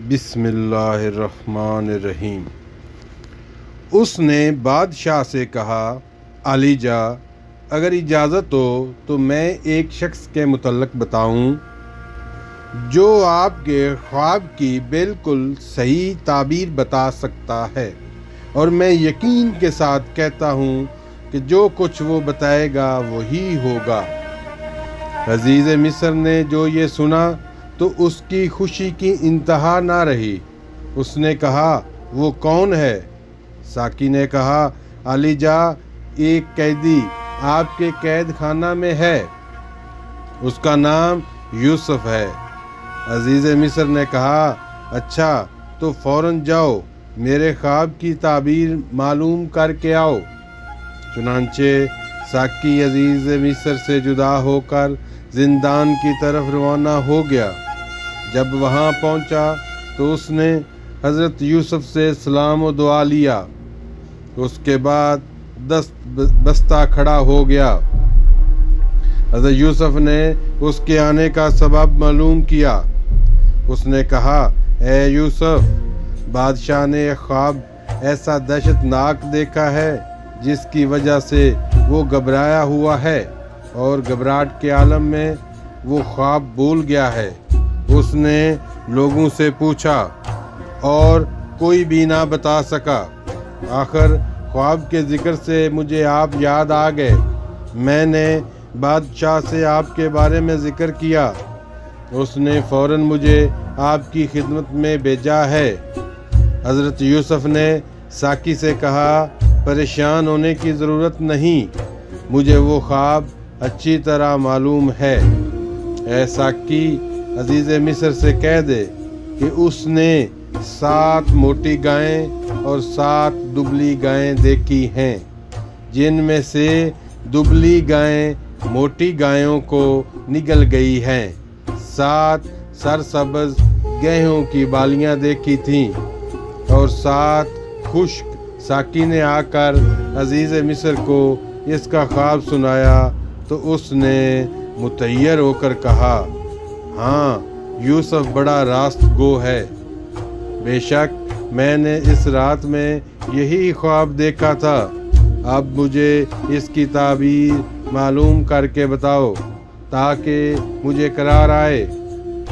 بسم اللہ الرحمن الرحیم۔ اس نے بادشاہ سے کہا، علی جا، اگر اجازت ہو تو میں ایک شخص کے متعلق بتاؤں جو آپ کے خواب کی بالکل صحیح تعبیر بتا سکتا ہے، اور میں یقین کے ساتھ کہتا ہوں کہ جو کچھ وہ بتائے گا وہی ہوگا۔ عزیز مصر نے جو یہ سنا تو اس کی خوشی کی انتہا نہ رہی۔ اس نے کہا، وہ کون ہے؟ ساقی نے کہا، علی جا، ایک قیدی آپ کے قید خانہ میں ہے، اس کا نام یوسف ہے۔ عزیز مصر نے کہا، اچھا تو فوراً جاؤ، میرے خواب کی تعبیر معلوم کر کے آؤ۔ چنانچہ ساقی عزیز مصر سے جدا ہو کر زندان کی طرف روانہ ہو گیا۔ جب وہاں پہنچا تو اس نے حضرت یوسف سے سلام و دعا لیا۔ اس کے بعد دست بستہ کھڑا ہو گیا۔ حضرت یوسف نے اس کے آنے کا سبب معلوم کیا۔ اس نے کہا، اے یوسف، بادشاہ نے ایک خواب ایسا دہشت ناک دیکھا ہے جس کی وجہ سے وہ گھبرایا ہوا ہے، اور گھبراہٹ کے عالم میں وہ خواب بھول گیا ہے۔ اس نے لوگوں سے پوچھا اور کوئی بھی نہ بتا سکا۔ آخر خواب کے ذکر سے مجھے آپ یاد آ گئے۔ میں نے بادشاہ سے آپ کے بارے میں ذکر کیا۔ اس نے فوراً مجھے آپ کی خدمت میں بھیجا ہے۔ حضرت یوسف نے ساقی سے کہا، پریشان ہونے کی ضرورت نہیں، مجھے وہ خواب اچھی طرح معلوم ہے۔ اے ساقی، عزیز مصر سے کہہ دے کہ اس نے 7 موٹی گائیں اور 7 دبلی گائیں دیکھی ہیں، جن میں سے دبلی گائیں موٹی گایوں کو نگل گئی ہیں۔ 7 سرسبز گیہوں کی بالیاں دیکھی تھیں اور 7 خشک۔ ساقی نے آ کر عزیز مصر کو اس کا خواب سنایا تو اس نے متحیر ہو کر کہا، ہاں، یوسف بڑا راست گو ہے۔ بے شک میں نے اس رات میں یہی خواب دیکھا تھا۔ اب مجھے اس کی تعبیر معلوم کر کے بتاؤ تاکہ مجھے قرار آئے۔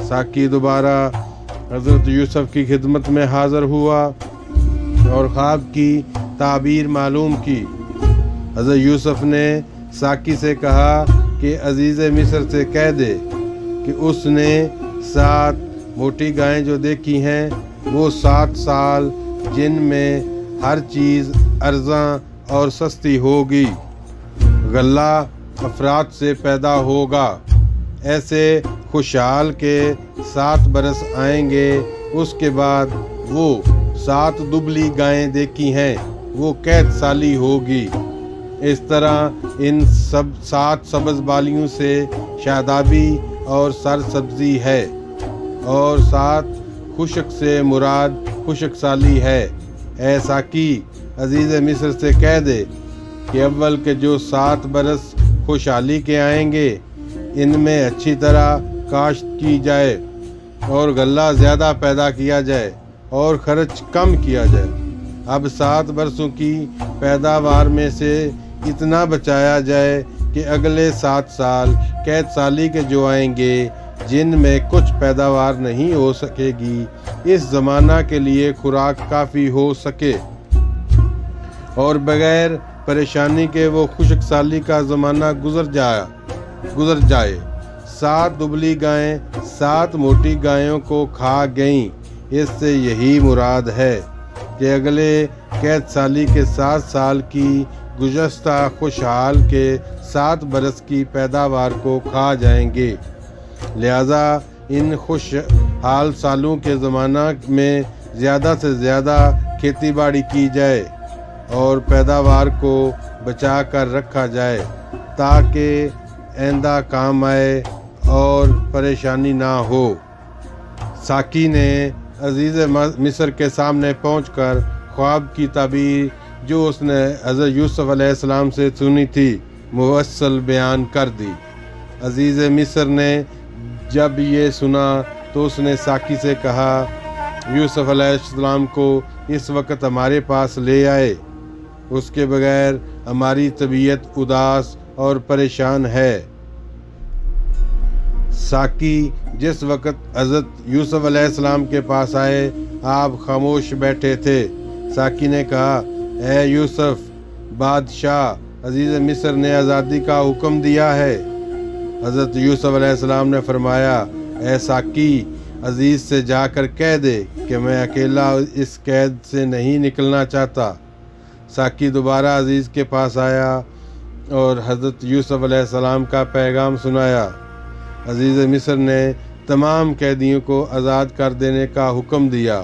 ساقی دوبارہ حضرت یوسف کی خدمت میں حاضر ہوا اور خواب کی تعبیر معلوم کی۔ حضرت یوسف نے ساقی سے کہا کہ عزیز مصر سے کہہ دے کہ اس نے 7 موٹی گائیں جو دیکھی ہیں وہ 7 سال جن میں ہر چیز ارزاں اور سستی ہوگی، غلہ افراد سے پیدا ہوگا۔ ایسے خوشحال کے 7 برس آئیں گے۔ اس کے بعد وہ 7 دبلی گائیں دیکھی ہیں، وہ قید سالی ہوگی۔ اس طرح ان 7 سبز بالیوں سے شادابی اور سرسبزی ہے، اور 7 خشک سے مراد خشک سالی ہے۔ اے ساقی، عزیز مصر سے کہہ دے کہ اول کے جو 7 برس خوشحالی کے آئیں گے ان میں اچھی طرح کاشت کی جائے اور غلہ زیادہ پیدا کیا جائے اور خرچ کم کیا جائے۔ اب 7 برسوں کی پیداوار میں سے اتنا بچایا جائے کہ اگلے 7 سال قید سالی کے جو آئیں گے جن میں کچھ پیداوار نہیں ہو سکے گی، اس زمانہ کے لیے خوراک کافی ہو سکے اور بغیر پریشانی کے وہ خشک سالی کا زمانہ گزر جائے۔ 7 دبلی گائیں 7 موٹی گایوں کو کھا گئیں۔ اس سے یہی مراد ہے کہ اگلے قید سالی کے 7 سال کی گزشتہ خوشحال کے 7 برس کی پیداوار کو کھا جائیں گے۔ لہذا ان خوشحال سالوں کے زمانہ میں زیادہ سے زیادہ کھیتی باڑی کی جائے اور پیداوار کو بچا کر رکھا جائے تاکہ آئندہ کام آئے اور پریشانی نہ ہو۔ ساقی نے عزیز مصر کے سامنے پہنچ کر خواب کی تعبیر جو اس نے حضرت یوسف علیہ السلام سے سنی تھی مفصل بیان کر دی۔ عزیز مصر نے جب یہ سنا تو اس نے ساقی سے کہا، یوسف علیہ السلام کو اس وقت ہمارے پاس لے آئے، اس کے بغیر ہماری طبیعت اداس اور پریشان ہے۔ ساقی جس وقت حضرت یوسف علیہ السلام کے پاس آئے، آپ خاموش بیٹھے تھے۔ ساقی نے کہا، اے یوسف، بادشاہ عزیز مصر نے آزادی کا حکم دیا ہے۔ حضرت یوسف علیہ السلام نے فرمایا، اے ساقی، عزیز سے جا کر کہہ دے کہ میں اکیلا اس قید سے نہیں نکلنا چاہتا۔ ساقی دوبارہ عزیز کے پاس آیا اور حضرت یوسف علیہ السلام کا پیغام سنایا۔ عزیز مصر نے تمام قیدیوں کو آزاد کر دینے کا حکم دیا۔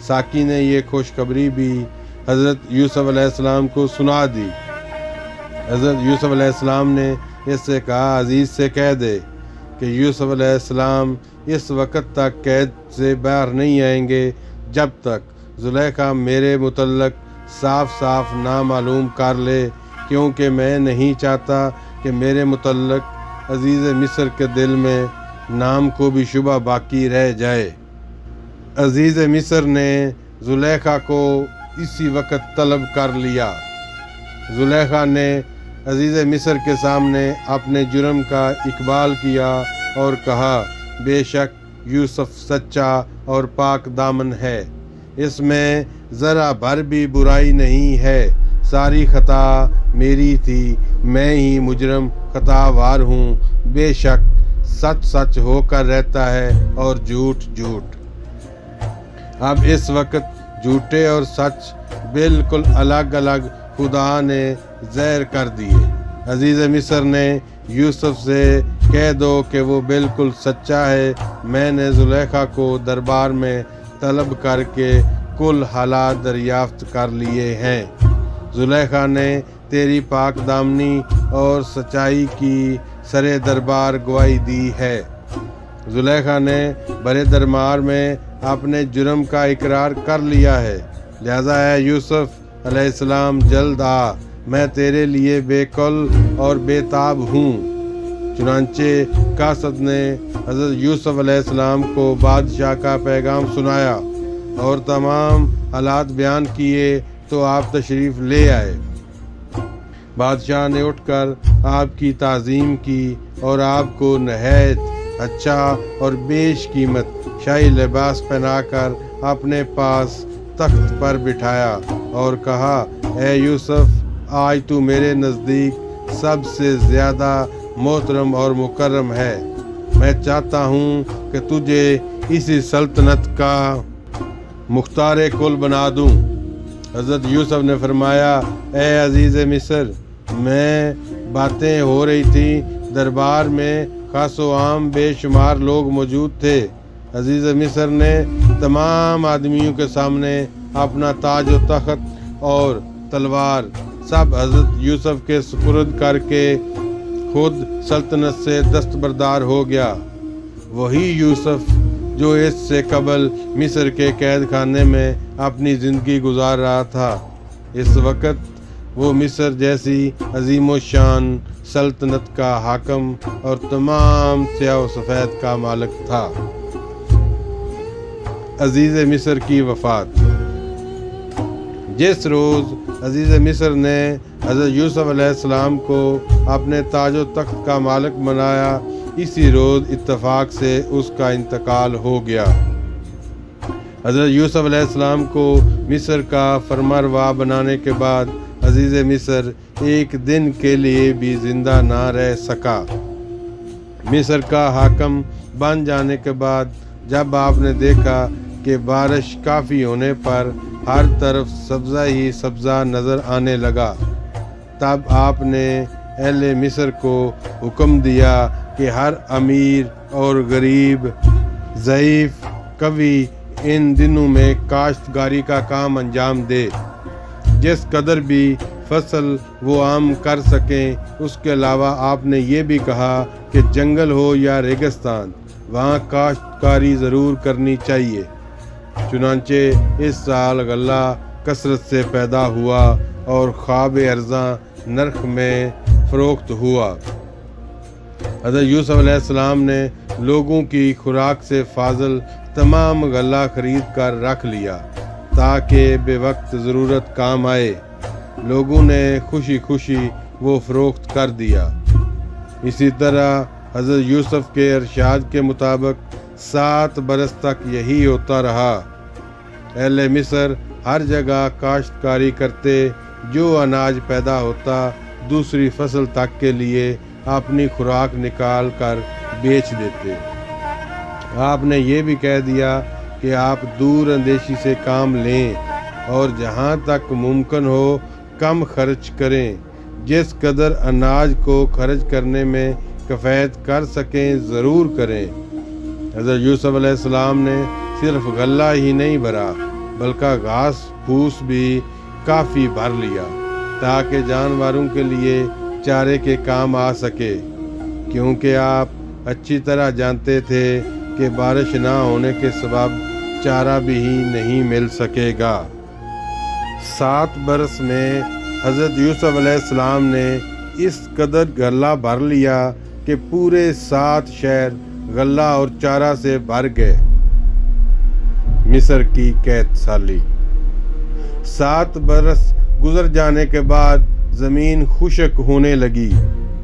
ساقی نے یہ خوشخبری بھی حضرت یوسف علیہ السلام کو سنا دی۔ حضرت یوسف علیہ السلام نے اس سے کہا، عزیز سے کہہ دے کہ یوسف علیہ السلام اس وقت تک قید سے باہر نہیں آئیں گے جب تک زلیخا میرے متعلق صاف صاف نہ معلوم کر لے، کیونکہ میں نہیں چاہتا کہ میرے متعلق عزیز مصر کے دل میں نام کو بھی شبہ باقی رہ جائے۔ عزیز مصر نے زلیخا کو اسی وقت طلب کر لیا۔ زلیخا نے عزیز مصر کے سامنے اپنے جرم کا اقبال کیا اور کہا، بے شک یوسف سچا اور پاک دامن ہے، اس میں ذرا بھر بھی برائی نہیں ہے، ساری خطا میری تھی، میں ہی مجرم خطاوار ہوں، بے شک سچ سچ ہو کر رہتا ہے اور جھوٹ جھوٹ۔ اب اس وقت جھوٹے اور سچ بالکل الگ الگ خدا نے ظاہر کر دیے۔ عزیز مصر نے یوسف سے کہہ دو کہ وہ بالکل سچا ہے، میں نے زلیخا کو دربار میں طلب کر کے کل حالات دریافت کر لیے ہیں۔ زلیخا نے تیری پاک دامنی اور سچائی کی سرے دربار گواہی دی ہے۔ زلیخا نے بڑے دربار میں اپنے جرم کا اقرار کر لیا ہے، لہذا اے یوسف علیہ السلام جلد آ، میں تیرے لیے بے قل اور بے تاب ہوں۔ چنانچہ قاصد نے حضرت یوسف علیہ السلام کو بادشاہ کا پیغام سنایا اور تمام حالات بیان کیے تو آپ تشریف لے آئے۔ بادشاہ نے اٹھ کر آپ کی تعظیم کی اور آپ کو نہایت اچھا اور بیش قیمت شاہی لباس پہنا کر اپنے پاس تخت پر بٹھایا اور کہا، اے یوسف، آج تو میرے نزدیک سب سے زیادہ محترم اور مکرم ہے، میں چاہتا ہوں کہ تجھے اسی سلطنت کا مختار کل بنا دوں۔ حضرت یوسف نے فرمایا، اے عزیز مصر، میں باتیں ہو رہی تھی، دربار میں خاص و عام بے شمار لوگ موجود تھے۔ عزیز مصر نے تمام آدمیوں کے سامنے اپنا تاج و تخت اور تلوار سب حضرت یوسف کے سپرد کر کے خود سلطنت سے دستبردار ہو گیا۔ وہی یوسف جو اس سے قبل مصر کے قید خانے میں اپنی زندگی گزار رہا تھا، اس وقت وہ مصر جیسی عظیم و شان سلطنت کا حاکم اور تمام سیاہ و سفید کا مالک تھا۔ عزیز مصر کی وفات۔ جس روز عزیز مصر نے حضرت یوسف علیہ السلام کو اپنے تاج و تخت کا مالک بنایا، اسی روز اتفاق سے اس کا انتقال ہو گیا۔ حضرت یوسف علیہ السلام کو مصر کا فرمانروا بنانے کے بعد عزیز مصر ایک دن کے لیے بھی زندہ نہ رہ سکا۔ مصر کا حاکم بن جانے کے بعد جب آپ نے دیکھا کہ بارش کافی ہونے پر ہر طرف سبزہ ہی سبزہ نظر آنے لگا، تب آپ نے اہل مصر کو حکم دیا کہ ہر امیر اور غریب، ضعیف، قوی ان دنوں میں کاشتکاری کا کام انجام دے، جس قدر بھی فصل وہ عام کر سکیں۔ اس کے علاوہ آپ نے یہ بھی کہا کہ جنگل ہو یا ریگستان، وہاں کاشتکاری ضرور کرنی چاہیے۔ چنانچہ اس سال غلہ کثرت سے پیدا ہوا اور خواب ارزاں نرخ میں فروخت ہوا۔ حضرت یوسف علیہ السلام نے لوگوں کی خوراک سے فاضل تمام غلہ خرید کر رکھ لیا تاکہ بے وقت ضرورت کام آئے۔ لوگوں نے خوشی خوشی وہ فروخت کر دیا۔ اسی طرح حضرت یوسف کے ارشاد کے مطابق 7 برس تک یہی ہوتا رہا۔ اہل مصر ہر جگہ کاشتکاری کرتے، جو اناج پیدا ہوتا دوسری فصل تک کے لیے اپنی خوراک نکال کر بیچ دیتے۔ آپ نے یہ بھی کہہ دیا کہ آپ دور اندیشی سے کام لیں اور جہاں تک ممکن ہو کم خرچ کریں، جس قدر اناج کو خرچ کرنے میں کفایت کر سکیں ضرور کریں۔ حضرت یوسف علیہ السلام نے صرف غلہ ہی نہیں بھرا بلکہ گھاس پھوس بھی کافی بھر لیا تاکہ جانوروں کے لیے چارے کے کام آ سکے، کیونکہ آپ اچھی طرح جانتے تھے کہ بارش نہ ہونے کے سبب چارہ بھی ہی نہیں مل سکے گا۔ 7 برس میں حضرت یوسف علیہ السلام نے اس قدر غلہ بھر لیا کہ پورے 7 شہر غلہ اور چارہ سے بھر گئے۔ مصر کی قید سالی۔ 7 برس گزر جانے کے بعد زمین خشک ہونے لگی،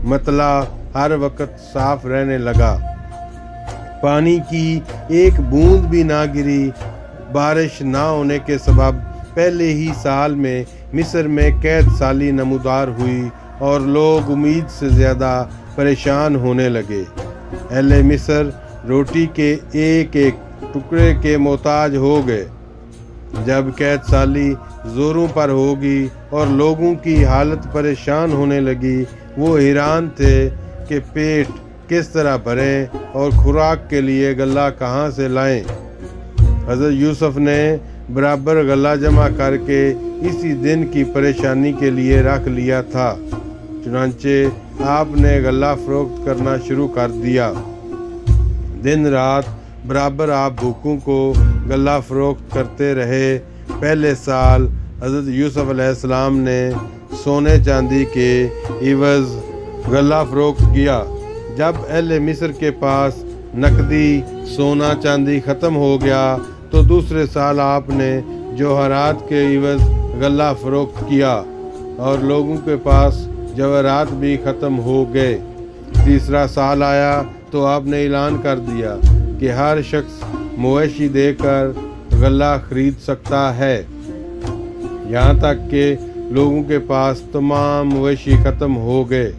مطلع ہر وقت صاف رہنے لگا، پانی کی ایک بوند بھی نہ گری۔ بارش نہ ہونے کے سبب پہلے ہی سال میں مصر میں قید سالی نمودار ہوئی اور لوگ امید سے زیادہ پریشان ہونے لگے۔ اہل مصر روٹی کے ایک ایک ٹکڑے کے محتاج ہو گئے۔ جب قید سالی زوروں پر ہوگی اور لوگوں کی حالت پریشان ہونے لگی، وہ حیران تھے کہ پیٹ کس طرح بھریں اور خوراک کے لیے غلہ کہاں سے لائیں۔ حضرت یوسف نے برابر غلہ جمع کر کے اسی دن کی پریشانی کے لیے رکھ لیا تھا، چنانچہ آپ نے غلہ فروخت کرنا شروع کر دیا۔ دن رات برابر آپ بھوکوں کو غلہ فروخت کرتے رہے۔ پہلے سال حضرت یوسف علیہ السلام نے سونے چاندی کے عوض غلہ فروخت کیا۔ جب اہل مصر کے پاس نقدی سونا چاندی ختم ہو گیا تو دوسرے سال آپ نے جوہرات کے عوض غلہ فروخت کیا اور لوگوں کے پاس جواہرات بھی ختم ہو گئے۔ تیسرا سال آیا تو آپ نے اعلان کر دیا کہ ہر شخص مویشی دے کر غلہ خرید سکتا ہے، یہاں تک کہ لوگوں کے پاس تمام مویشی ختم ہو گئے۔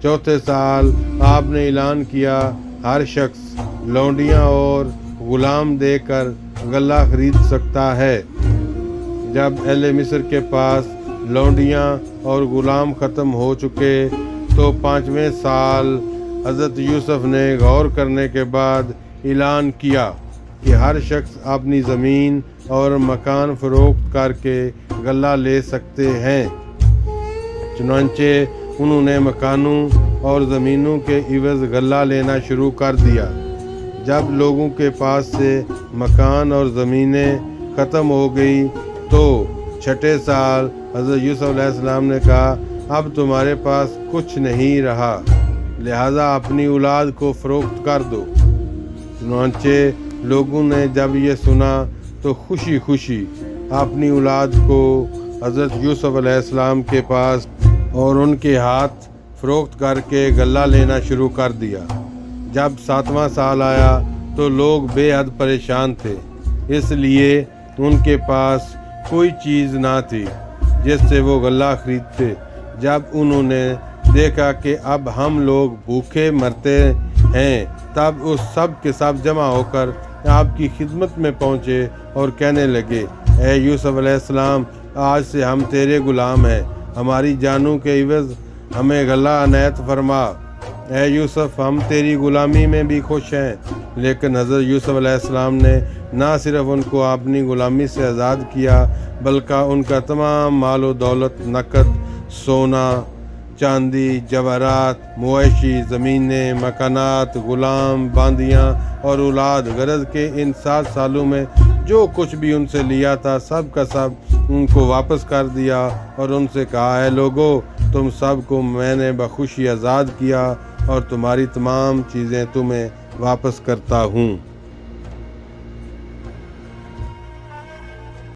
چوتھے سال آپ نے اعلان کیا ہر شخص لونڈیاں اور غلام دے کر غلہ خرید سکتا ہے۔ جب اہل مصر کے پاس لونڈیاں اور غلام ختم ہو چکے تو 5ویں سال حضرت یوسف نے غور کرنے کے بعد اعلان کیا کہ ہر شخص اپنی زمین اور مکان فروخت کر کے غلہ لے سکتے ہیں۔ چنانچہ انہوں نے مکانوں اور زمینوں کے عوض غلہ لینا شروع کر دیا۔ جب لوگوں کے پاس سے مکان اور زمینیں ختم ہو گئی تو 6 سال حضرت یوسف علیہ السلام نے کہا اب تمہارے پاس کچھ نہیں رہا، لہذا اپنی اولاد کو فروخت کر دو۔ چنانچہ لوگوں نے جب یہ سنا تو خوشی خوشی اپنی اولاد کو حضرت یوسف علیہ السلام کے پاس اور ان کے ہاتھ فروخت کر کے غلہ لینا شروع کر دیا۔ جب 7واں سال آیا تو لوگ بے حد پریشان تھے، اس لیے ان کے پاس کوئی چیز نہ تھی جس سے وہ غلہ خریدتے۔ جب انہوں نے دیکھا کہ اب ہم لوگ بھوکے مرتے ہیں تب اس سب کے سب جمع ہو کر آپ کی خدمت میں پہنچے اور کہنے لگے اے یوسف علیہ السلام، آج سے ہم تیرے غلام ہیں، ہماری جانوں کے عوض ہمیں غلہ عنایت فرما۔ اے یوسف، ہم تیری غلامی میں بھی خوش ہیں۔ لیکن حضرت یوسف علیہ السلام نے نہ صرف ان کو اپنی غلامی سے آزاد کیا بلکہ ان کا تمام مال و دولت، نقد، سونا چاندی، جواہرات، مویشی، زمینیں، مکانات، غلام، باندیاں اور اولاد، غرض کے ان 7 سالوں میں جو کچھ بھی ان سے لیا تھا سب کا سب ان کو واپس کر دیا اور ان سے کہا اے لوگو، تم سب کو میں نے بخوشی آزاد کیا اور تمہاری تمام چیزیں تمہیں واپس کرتا ہوں۔